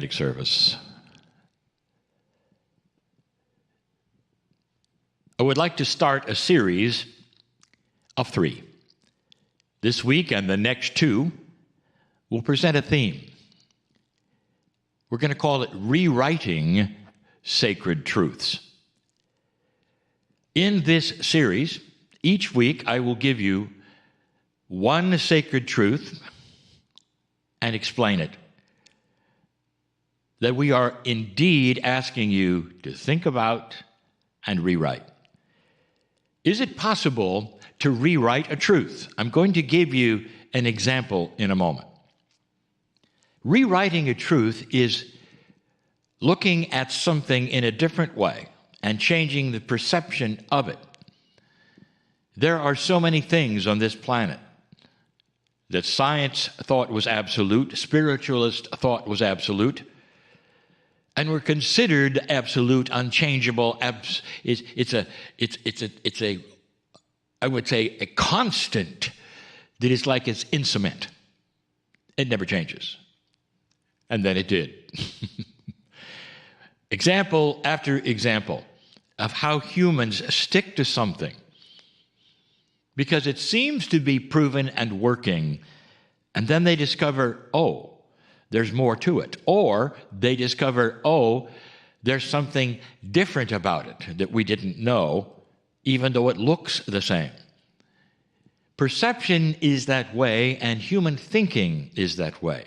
service. I would like to start a series of 3. This week and the next 2 will present a theme. We're going to call it Rewriting Sacred Truths. In this series, each week I will give you one sacred truth and explain it, that we are indeed asking you to think about and rewrite. Is it possible to rewrite a truth? I'm going to give you an example in a moment. Rewriting a truth is looking at something in a different way and changing the perception of it. There are so many things on this planet that science thought was absolute, spiritualist thought was absolute, and were considered absolute, unchangeable. It's a I would say a constant that is like it's in cement. It never changes. And then it did. Example after example of how humans stick to something because it seems to be proven and working, and then they discover, oh, there's more to it. Or they discover, oh, there's something different about it that we didn't know, even though it looks the same. Perception is that way, and human thinking is that way.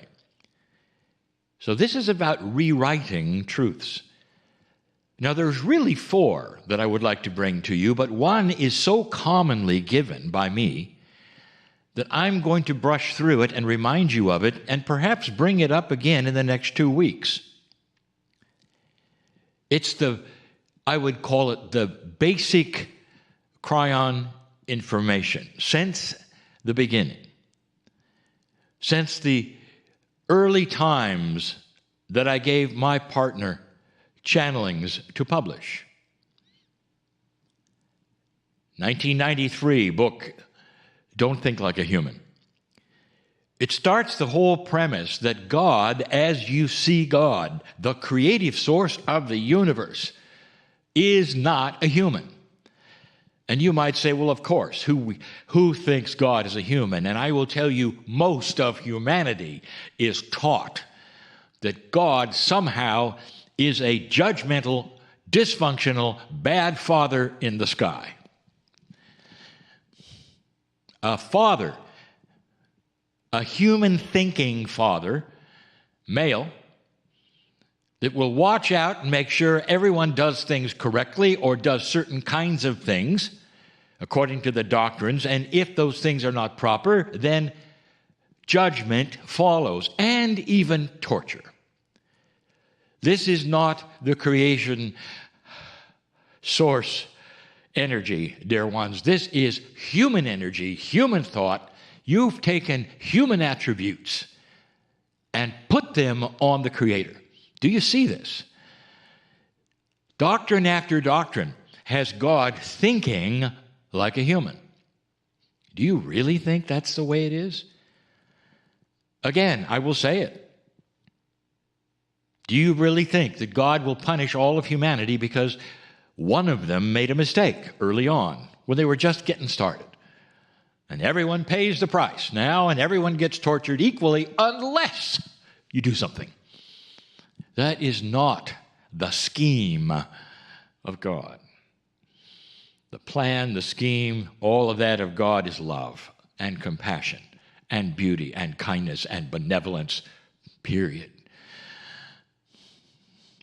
So this is about rewriting truths. Now, there's really 4 that I would like to bring to you, but one is so commonly given by me that I'm going to brush through it and remind you of it and perhaps bring it up again in the next 2 weeks. It's I would call it the basic Kryon information since the beginning, since the early times that I gave my partner channelings to publish. 1993 book, Don't Think Like a Human. It starts the whole premise that God, as you see God, the creative source of the universe, is not a human. And you might say, well, of course, who thinks God is a human? And I will tell you, most of humanity is taught that God somehow is a judgmental, dysfunctional, bad father in the sky. A father, a human thinking father, male, that will watch out and make sure everyone does things correctly or does certain kinds of things according to the doctrines, and if those things are not proper, then judgment follows, and even torture. This is not the creation source energy, dear ones. This is human energy, human thought. You've taken human attributes and put them on the Creator. Do you see this? Doctrine after doctrine has God thinking like a human. Do you really think that's the way it is? Again, I will say it. Do you really think that God will punish all of humanity because one of them made a mistake early on when they were just getting started? And everyone pays the price now, and everyone gets tortured equally unless you do something. That is not the scheme of God. The plan, the scheme, all of that of God is love and compassion and beauty and kindness and benevolence, period.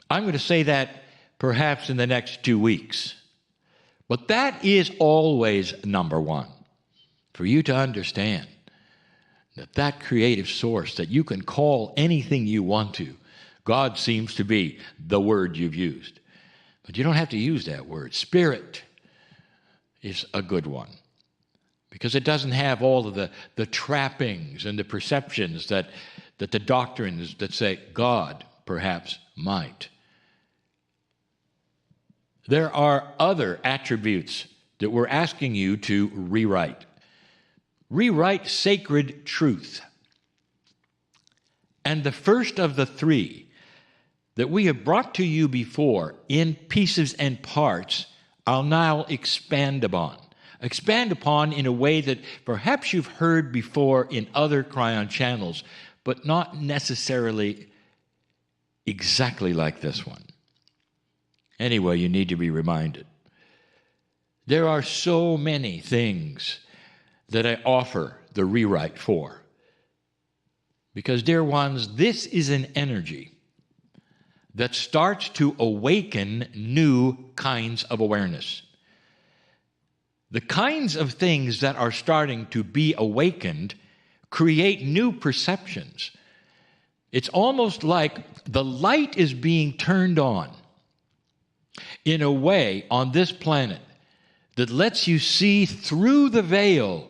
I'm going to say that perhaps in the next 2 weeks. But that is always number 1. For you to understand that creative source that you can call anything you want to, God seems to be the word you've used. But you don't have to use that word. Spirit is a good one because it doesn't have all of the trappings and the perceptions that the doctrines that say God perhaps might. There are other attributes that we're asking you to rewrite. Rewrite sacred truth. And the first of the 3 that we have brought to you before in pieces and parts, I'll now expand upon. Expand upon in a way that perhaps you've heard before in other Kryon channels, but not necessarily exactly like this one. Anyway, you need to be reminded. There are so many things that I offer the rewrite for. Because, dear ones, this is an energy that starts to awaken new kinds of awareness. The kinds of things that are starting to be awakened create new perceptions. It's almost like the light is being turned on in a way on this planet that lets you see through the veil,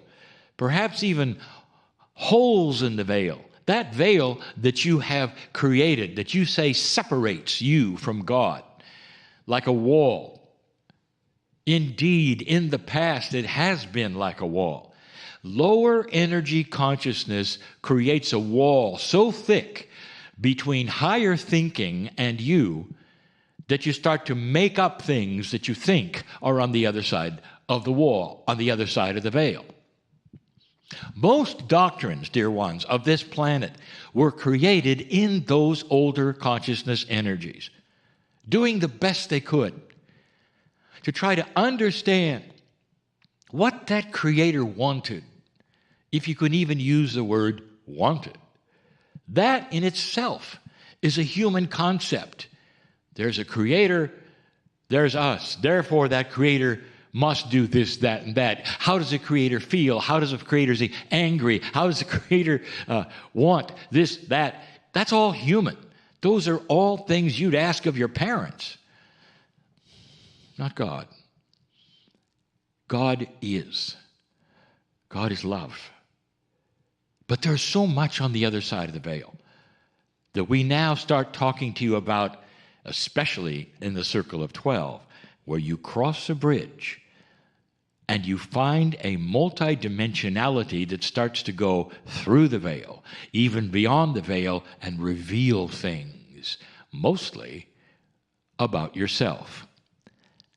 perhaps even holes in the veil. That veil that you have created, that you say separates you from God, like a wall. Indeed, in the past, it has been like a wall. Lower energy consciousness creates a wall so thick between higher thinking and you that you start to make up things that you think are on the other side of the wall, on the other side of the veil. Most doctrines, dear ones, of this planet were created in those older consciousness energies, doing the best they could to try to understand what that Creator wanted, if you can even use the word wanted. That in itself is a human concept. There's a Creator, there's us. Therefore, that Creator must do this, that, and that. How does the Creator feel? How does the Creator be angry? How does the Creator want this, that? That's all human. Those are all things you'd ask of your parents. Not God. God is. God is love. But there's so much on the other side of the veil that we now start talking to you about, especially in the circle of 12, where you cross a bridge and you find a multidimensionality that starts to go through the veil, even beyond the veil, and reveal things, mostly about yourself.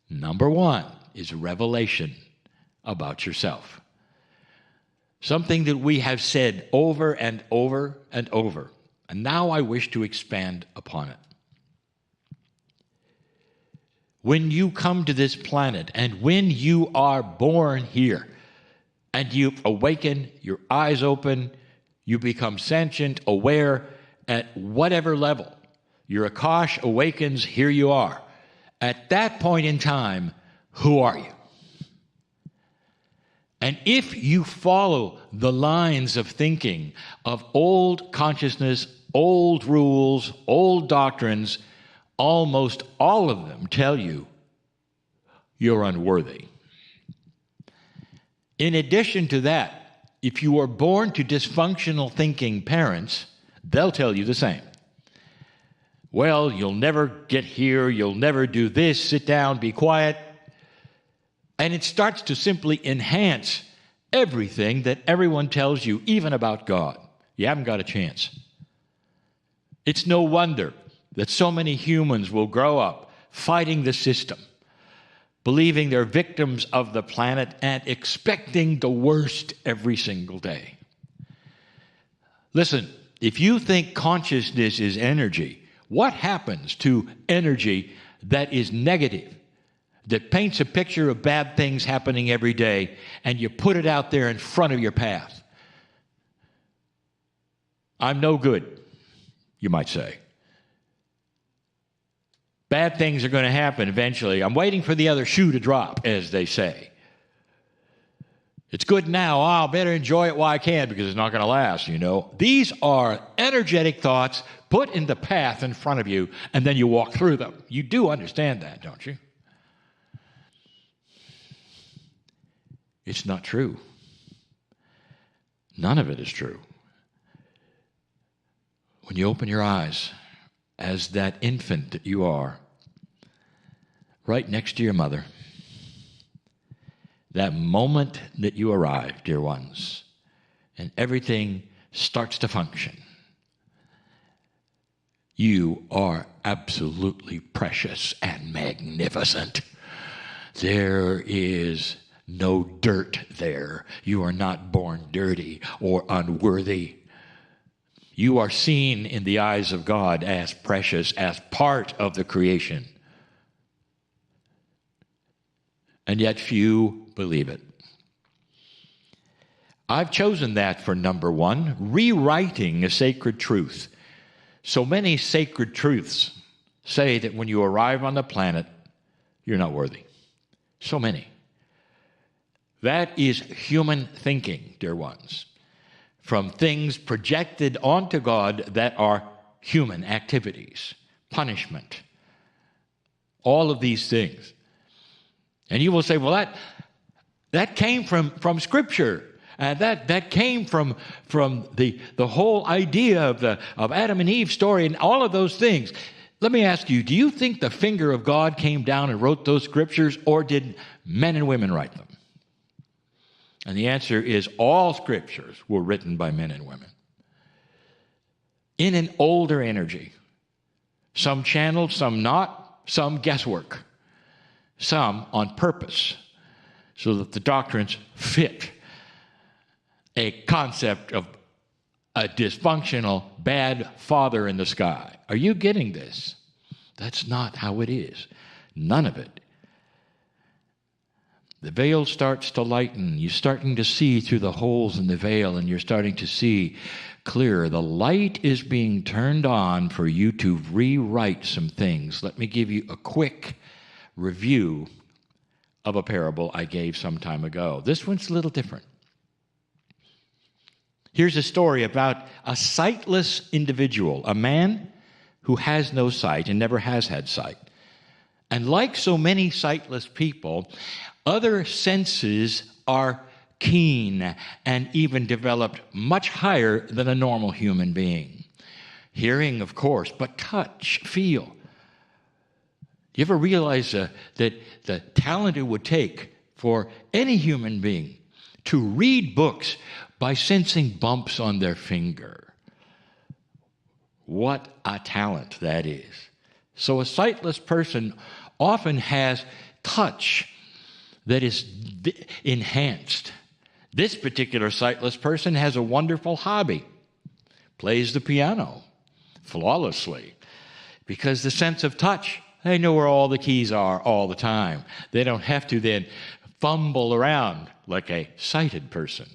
Number one is revelation about yourself. Something that we have said over and over and over, and now I wish to expand upon it. When you come to this planet and when you are born here and you awaken, your eyes open, you become sentient, aware at whatever level, your Akash awakens, here you are. At that point in time, who are you? And if you follow the lines of thinking of old consciousness, old rules, old doctrines, almost all of them tell you you're unworthy. In addition to that, if you are born to dysfunctional thinking parents, they'll tell you the same. Well, you'll never get here, you'll never do this, sit down, be quiet. And it starts to simply enhance everything that everyone tells you, even about God. You haven't got a chance. It's no wonder that so many humans will grow up fighting the system, believing they're victims of the planet and expecting the worst every single day. Listen, if you think consciousness is energy, what happens to energy that is negative, that paints a picture of bad things happening every day, and you put it out there in front of your path? I'm no good, you might say. Bad things are going to happen eventually. I'm waiting for the other shoe to drop, as they say. It's good now. Oh, I better enjoy it while I can because it's not going to last, you know. These are energetic thoughts put in the path in front of you, and then you walk through them. You do understand that, don't you? It's not true. None of it is true. When you open your eyes as that infant that you are, right next to your mother, that moment that you arrive, dear ones, and everything starts to function, You are absolutely precious and magnificent. There is no dirt there. You are not born dirty or unworthy. You are seen in the eyes of God as precious, as part of the creation. And yet few believe it. I've chosen that for number one, rewriting a sacred truth. So many sacred truths say that when you arrive on the planet, you're not worthy. So many. That is human thinking, dear ones, from things projected onto God that are human activities, punishment, all of these things. And you will say, well, that came from Scripture. And that came from the whole idea of Adam and Eve's story and all of those things. Let me ask you, do you think the finger of God came down and wrote those scriptures, or did men and women write them? And the answer is all scriptures were written by men and women in an older energy. Some channeled, some not, some guesswork, some on purpose, so that the doctrines fit a concept of a dysfunctional, bad father in the sky. Are you getting this? That's not how it is. None of it. The veil starts to lighten. You're starting to see through the holes in the veil, and you're starting to see clearer. The light is being turned on for you to rewrite some things. Let me give you a quick review of a parable I gave some time ago. This one's a little different. Here's a story about a sightless individual, a man who has no sight and never has had sight. And like so many sightless people, other senses are keen and even developed much higher than a normal human being. Hearing, of course, but touch, feel. Do you ever realize that the talent it would take for any human being to read books by sensing bumps on their finger? What a talent that is. So a sightless person often has touch that is enhanced. This particular sightless person has a wonderful hobby, plays the piano flawlessly, because the sense of touch, they know where all the keys are all the time. They don't have to then fumble around like a sighted person.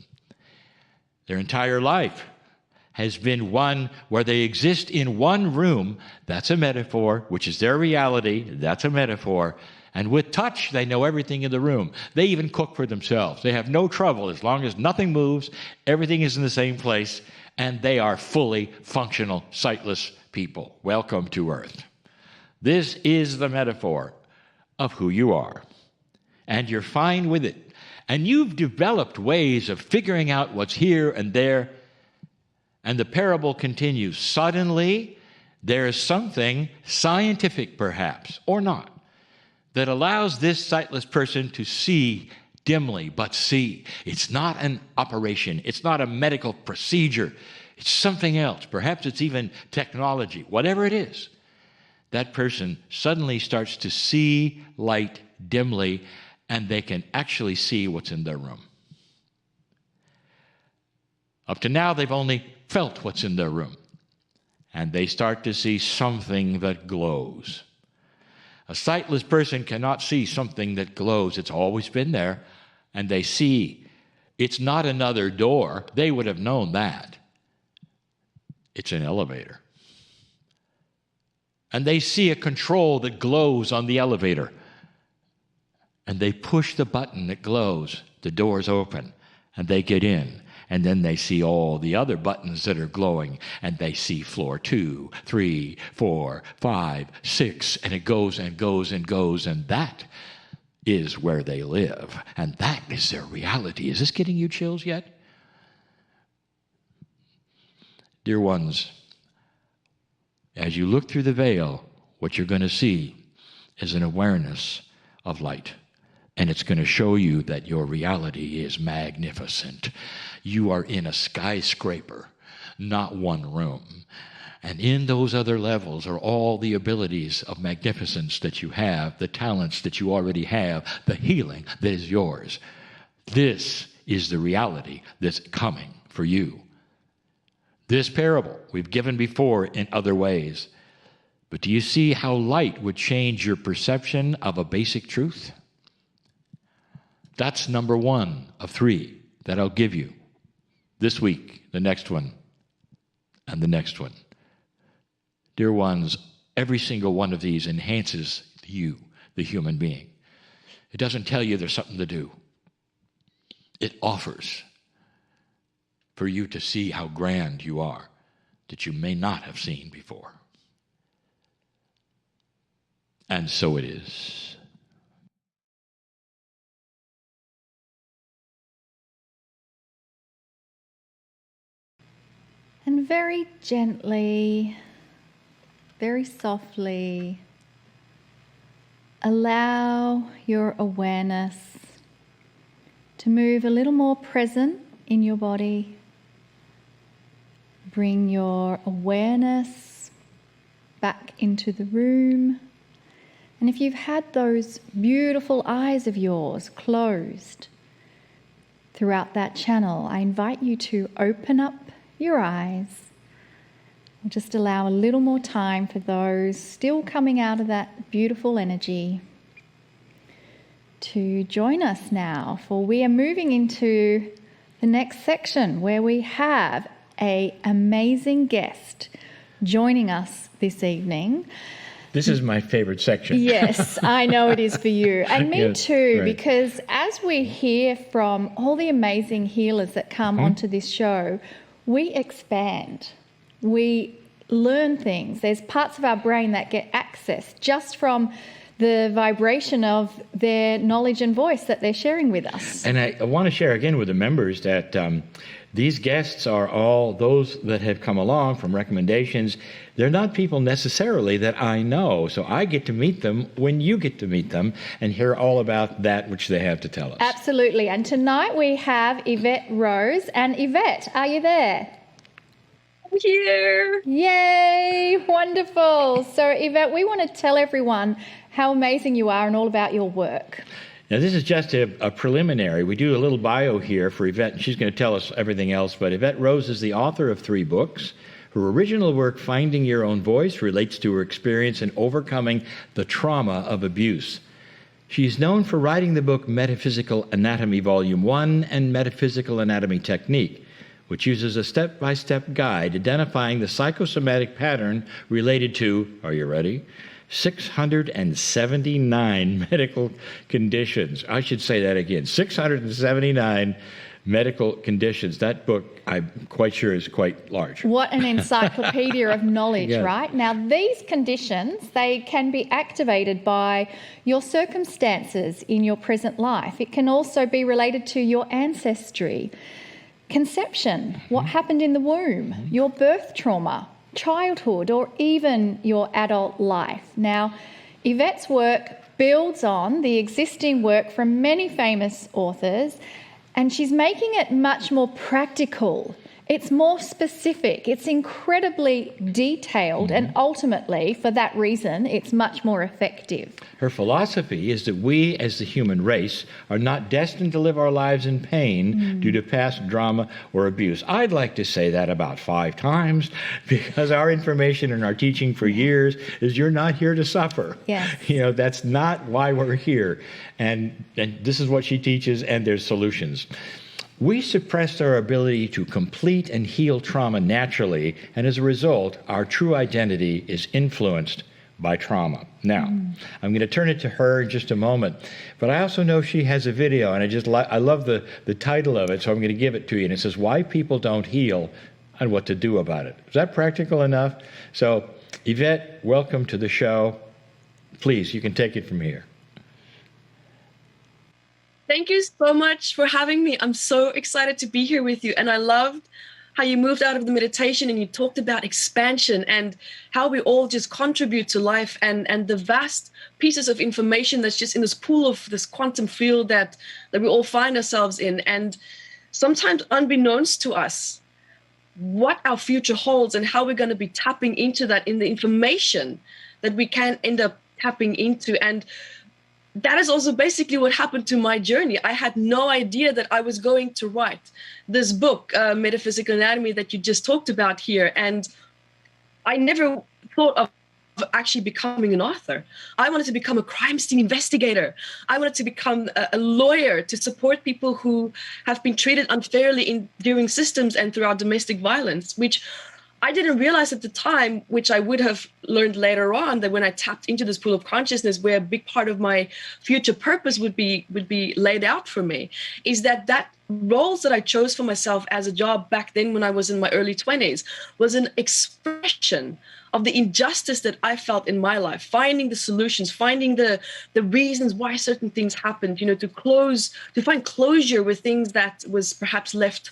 Their entire life has been one where they exist in one room. That's a metaphor, which is their reality. That's a metaphor. And with touch, they know everything in the room. They even cook for themselves. They have no trouble as long as nothing moves, everything is in the same place, and they are fully functional, sightless people. Welcome to Earth. This is the metaphor of who you are. And you're fine with it. And you've developed ways of figuring out what's here and there. And the parable continues. Suddenly, there is something scientific, perhaps, or not, that allows this sightless person to see dimly, but see. It's not an operation. It's not a medical procedure. It's something else. Perhaps it's even technology. Whatever it is, that person suddenly starts to see light dimly, and they can actually see what's in their room. Up to now, they've only felt what's in their room, and they start to see something that glows. A sightless person cannot see something that glows. It's always been there, and they see. It's not another door. They would have known that. It's an elevator. And they see a control that glows on the elevator. And they push the button that glows. The doors open, and they get in. And then they see all the other buttons that are glowing, and they see floor 2, 3, 4, 5, 6, and it goes and goes and goes, and that is where they live, and that is their reality. Is this getting you chills yet? Dear ones, as you look through the veil, what you're going to see is an awareness of light. And it's going to show you that your reality is magnificent. You are in a skyscraper, not one room. And in those other levels are all the abilities of magnificence that you have, the talents that you already have, the healing that is yours. This is the reality that's coming for you. This parable we've given before in other ways. But do you see how light would change your perception of a basic truth? That's number 1 of 3 that I'll give you this week, the next one, and the next one. Dear ones, every single one of these enhances you, the human being. It doesn't tell you there's something to do. It offers for you to see how grand you are that you may not have seen before. And so it is. And very gently, very softly, allow your awareness to move a little more present in your body. Bring your awareness back into the room. And if you've had those beautiful eyes of yours closed throughout that channel, I invite you to open up your eyes. We'll just allow a little more time for those still coming out of that beautiful energy to join us now, for we are moving into the next section where we have an amazing guest joining us this evening. This is my favorite section. Yes, I know it is for you. And me Yes, too, right. because as we hear from all the amazing healers that come onto this show, we expand. We learn things. There's parts of our brain that get access just from the vibration of their knowledge and voice that they're sharing with us. And I want to share again with the members that these guests are all those that have come along from recommendations. They're not people necessarily that I know, so I get to meet them when you get to meet them and hear all about that which they have to tell us. Absolutely. And tonight we have Evette Rose. And Evette, are you there? I'm here. Yay! Wonderful. So Evette, we want to tell everyone how amazing you are and all about your work. Now, this is just a preliminary. We do a little bio here for Evette, and she's going to tell us everything else. But Evette Rose is the author of 3 books. Her original work, Finding Your Own Voice, relates to her experience in overcoming the trauma of abuse. She's known for writing the book Metaphysical Anatomy Volume 1 and Metaphysical Anatomy Technique, which uses a step-by-step guide identifying the psychosomatic pattern related to, are you ready? 679 medical conditions. I should say that again, 679 medical conditions. That book, I'm quite sure, is quite large. What an encyclopedia of knowledge, Yes. right? Now, these conditions, they can be activated by your circumstances in your present life. It can also be related to your ancestry, conception, what happened in the womb, your birth trauma, childhood, or even your adult life. Now, Evette's work builds on the existing work from many famous authors, and she's making it much more practical. It's more specific. It's incredibly detailed, and ultimately, for that reason, it's much more effective. Her philosophy is that we, as the human race, are not destined to live our lives in pain due to past drama or abuse. I'd like to say that about 5 times, because our information and our teaching for years is you're not here to suffer. Yes. You know, that's not why we're here. And this is what she teaches, and there's solutions. We suppressed our ability to complete and heal trauma naturally, and as a result, our true identity is influenced by trauma. Now, I'm going to turn it to her in just a moment, but I also know she has a video, and I love the title of it, so I'm going to give it to you, and it says, Why People Don't Heal and What to Do About It. Is that practical enough? So, Evette, welcome to the show. Please, you can take it from here. Thank you so much for having me. I'm so excited to be here with you. And I loved how you moved out of the meditation and you talked about expansion and how we all just contribute to life and the vast pieces of information that's just in this pool of this quantum field that we all find ourselves in. And sometimes unbeknownst to us, what our future holds and how we're going to be tapping into that in the information that we can end up tapping into. And that is also basically what happened to my journey. I had no idea that I was going to write this book, Metaphysical Anatomy, that you just talked about here. And I never thought of actually becoming an author. I wanted to become a crime scene investigator. I wanted to become a lawyer to support people who have been treated unfairly during systems and throughout domestic violence, which I didn't realize at the time, which I would have learned later on, that when I tapped into this pool of consciousness, where a big part of my future purpose would be laid out for me, is that roles that I chose for myself as a job back then when I was in my early 20s was an expression of the injustice that I felt in my life, finding the solutions, finding the reasons why certain things happened, to find closure with things that was perhaps left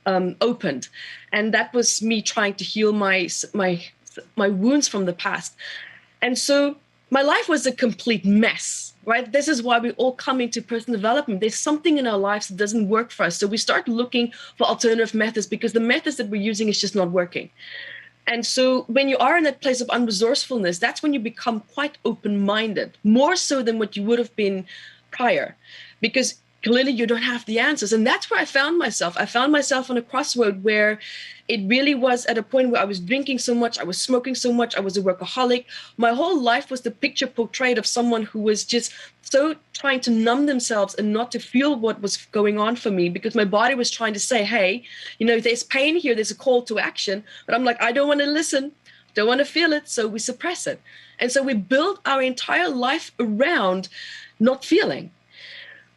opened. And that was me trying to heal my wounds from the past. And so my life was a complete mess, right? This is why we all come into personal development. There's something in our lives that doesn't work for us. So we start looking for alternative methods because the methods that we're using is just not working. And so when you are in that place of unresourcefulness, that's when you become quite open-minded, more so than what you would have been prior, because clearly you don't have the answers. And that's where I found myself. I found myself on a crossroad where it really was at a point where I was drinking so much, I was smoking so much, I was a workaholic. My whole life was the picture portrayed of someone who was just so trying to numb themselves and not to feel what was going on for me, because my body was trying to say, hey, there's pain here, there's a call to action. But I'm like, I don't want to listen, don't want to feel it, so we suppress it. And so we build our entire life around not feeling.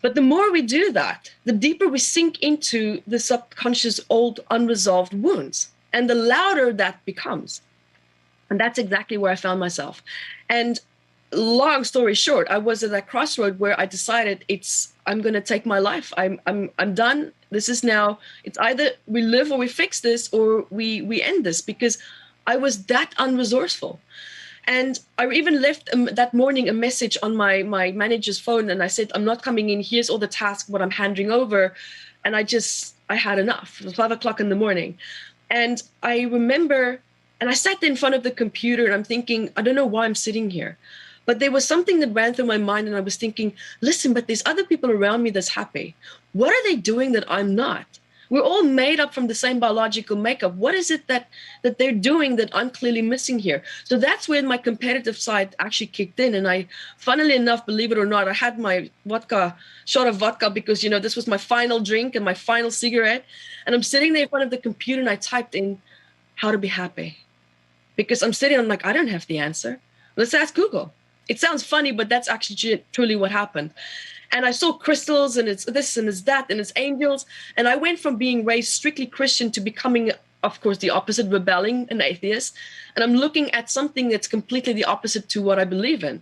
But the more we do that, the deeper we sink into the subconscious old unresolved wounds, and the louder that becomes. And that's exactly where I found myself. And long story short, I was at that crossroad where I decided I'm going to take my life. I'm done. This is now, it's either we live or we fix this, or we end this, because I was that unresourceful. And I even left that morning a message on my manager's phone, and I said, I'm not coming in. Here's all the tasks, what I'm handing over. And I had enough. It was 5 o'clock in the morning. And I remember, and I sat in front of the computer and I'm thinking, I don't know why I'm sitting here. But there was something that ran through my mind, and I was thinking, listen, but there's other people around me that's happy. What are they doing that I'm not? We're all made up from the same biological makeup. What is it that they're doing that I'm clearly missing here? So that's when my competitive side actually kicked in. And I, funnily enough, believe it or not, I had my shot of vodka because, this was my final drink and my final cigarette. And I'm sitting there in front of the computer and I typed in how to be happy. Because I'm like, I don't have the answer. Let's ask Google. It sounds funny, but that's actually truly what happened. And I saw crystals, and it's this and it's that, and it's angels. And I went from being raised strictly Christian to becoming, of course, the opposite, rebelling, an atheist. And I'm looking at something that's completely the opposite to what I believe in.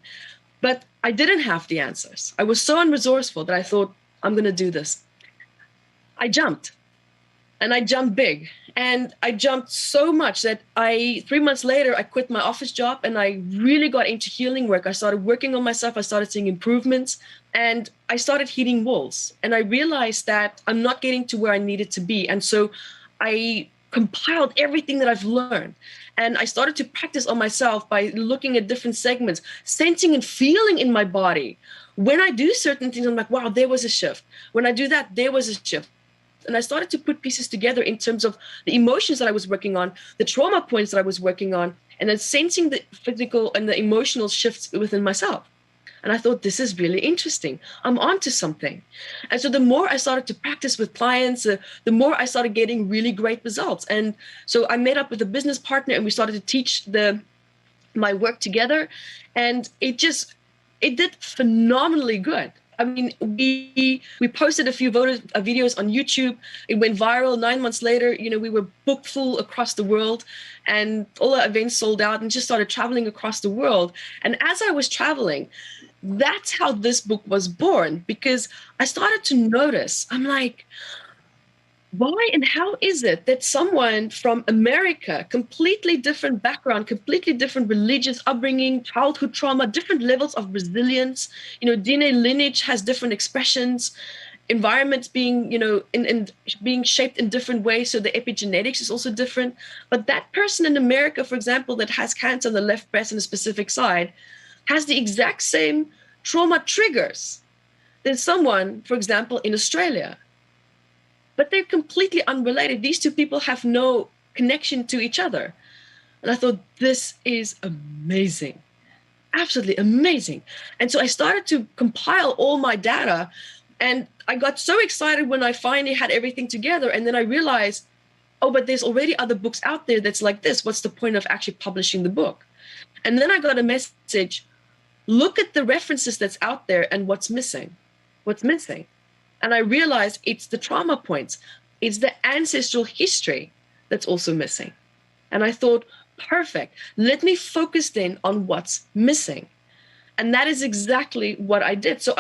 But I didn't have the answers. I was so unresourceful that I thought, I'm going to do this. I jumped. And I jumped big. And I jumped so much that 3 months later, I quit my office job and I really got into healing work. I started working on myself. I started seeing improvements and I started hitting walls. And I realized that I'm not getting to where I needed to be. And so I compiled everything that I've learned. And I started to practice on myself by looking at different segments, sensing and feeling in my body. When I do certain things, I'm like, wow, there was a shift. When I do that, there was a shift. And I started to put pieces together in terms of the emotions that I was working on, the trauma points that I was working on, and then sensing the physical and the emotional shifts within myself. And I thought, this is really interesting. I'm onto something. And so the more I started to practice with clients, the more I started getting really great results. And so I met up with a business partner and we started to teach my work together. And it did phenomenally good. I mean, we posted a few videos on YouTube. It went viral. 9 months later, we were booked full across the world and all the events sold out and just started traveling across the world. And as I was traveling, that's how this book was born, because I started to notice, I'm like, why and how is it that someone from America, completely different background, completely different religious upbringing, childhood trauma, different levels of resilience, DNA lineage has different expressions, environments being, in being shaped in different ways. So the epigenetics is also different. But that person in America, for example, that has cancer on the left breast on a specific side, has the exact same trauma triggers than someone, for example, in Australia. But they're completely unrelated. These two people have no connection to each other. And I thought, this is amazing. Absolutely amazing. And so I started to compile all my data, and I got so excited when I finally had everything together. And then I realized, oh, but there's already other books out there that's like this. What's the point of actually publishing the book? And then I got a message, look at the references that's out there and what's missing. What's missing? And I realized it's the trauma points. It's the ancestral history that's also missing. And I thought, perfect. Let me focus then on what's missing. And that is exactly what I did. So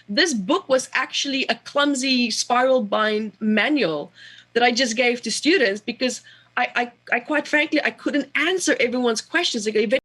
this book was actually a clumsy spiral bind manual that I just gave to students because I quite frankly, I couldn't answer everyone's questions. Like,